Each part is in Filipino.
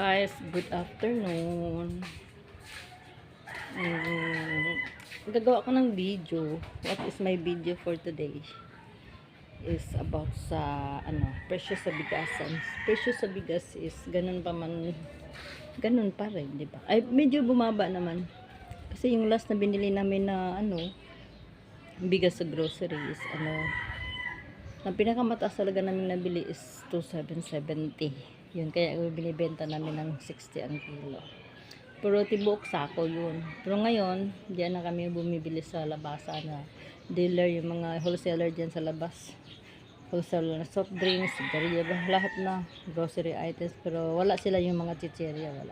Guys, good afternoon. Gagawa ko ng video. What is my video for today? Is about sa presyo sa bigasan. Presyo sa bigas is ganun pa man, ganun pa rin, di ba? Ay, medyo bumaba naman. Kasi yung last na binili namin na bigas sa grocery is ang pinakamataas talaga namin nabili is 2,770. Yun, kaya binibenta namin ng 60 ang kilo. Pero tibok sako yun. Pero ngayon, diyan na kami bumibili sa labasa na dealer, yung mga wholesaler diyan sa labas. Wholesaler na soft drinks, sigarilyo, lahat na grocery items. Pero wala sila yung mga chichirya, wala.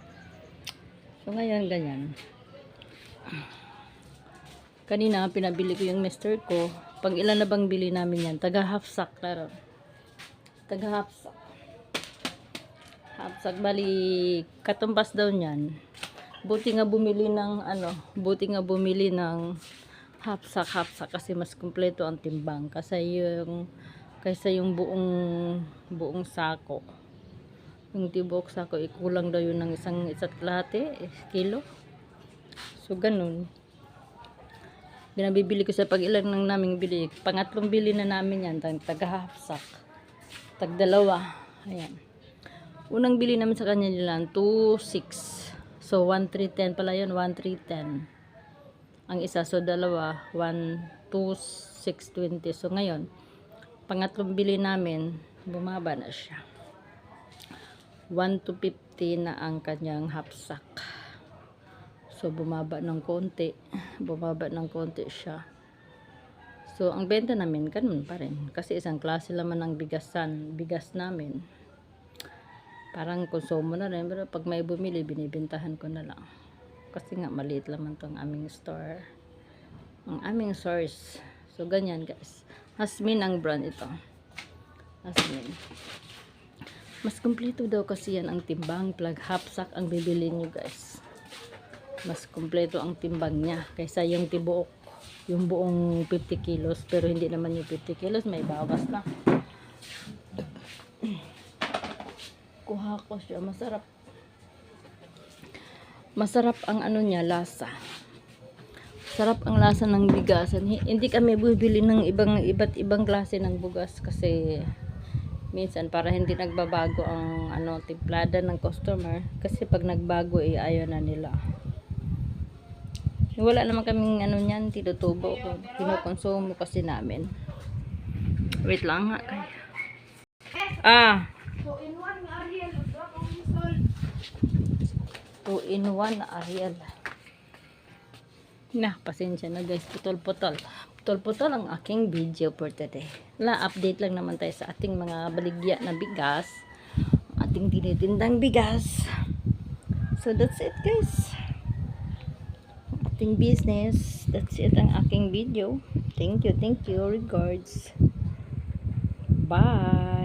So ngayon, ganyan. Kanina, pinabili ko yung mister ko. Pag ilan na bang bili namin yan? Taga half sack, klaro. Taga half sack. Half sack, bali, katumbas daw niyan. Buti nga bumili ng half sack kasi mas kumpleto ang timbang kaysa yung buong sako. Yung tibok sako, ikulang daw yun ng isa't kalahati kilo. So, ganun. Binabibili ko sa pag-ilan ng naming bili. Pangatlong bili na namin yan. Taga half sack. Tag-dalawa. Ayan. Unang bili namin sa kanya nila 2,600. So, 1,310 pala yun. 1,310. Ang isa. So, dalawa. 1,2,620. So, ngayon, pangatlong bili namin, bumaba na siya. 1,250 na ang kanyang half sack. So, bumaba ng konti siya. So, ang benta namin, ganun pa rin. Kasi isang klase naman ng bigas namin. Parang konsumo na rin. Pero pag may bumili, binibentahan ko na lang. Kasi nga, maliit naman itong aming store. Ang aming source. So, ganyan guys. Hasmin ang brand ito. Hasmin. Mas kumpleto daw kasi yan ang timbang. Plug half sack ang bibili nyo guys. Mas kumpleto ang timbang niya kaysa yung tibuok, yung buong 50 kilos, pero hindi naman yung 50 kilos, may bawas na. Kuha ko siya, masarap ang niya, lasa. Sarap ang lasa ng bigasan. Hindi kami bibili ng iba't ibang klase ng bugas kasi minsan para hindi nagbabago ang timplada ng customer, kasi pag nagbago ayaw na nila. Wala naman kaming niyan, tinutubo ko. Kinukonsumo kasi namin. Wait lang nga. 2-in-1 na Ariel. 2-in-1 na Ariel. Pasensya na guys. Putol-putol ang aking video for today. Update lang naman tayo sa ating mga baligya na bigas. Ating tinitindang bigas. So that's it guys. Business. That's it ang aking video. Thank you. Regards. Bye.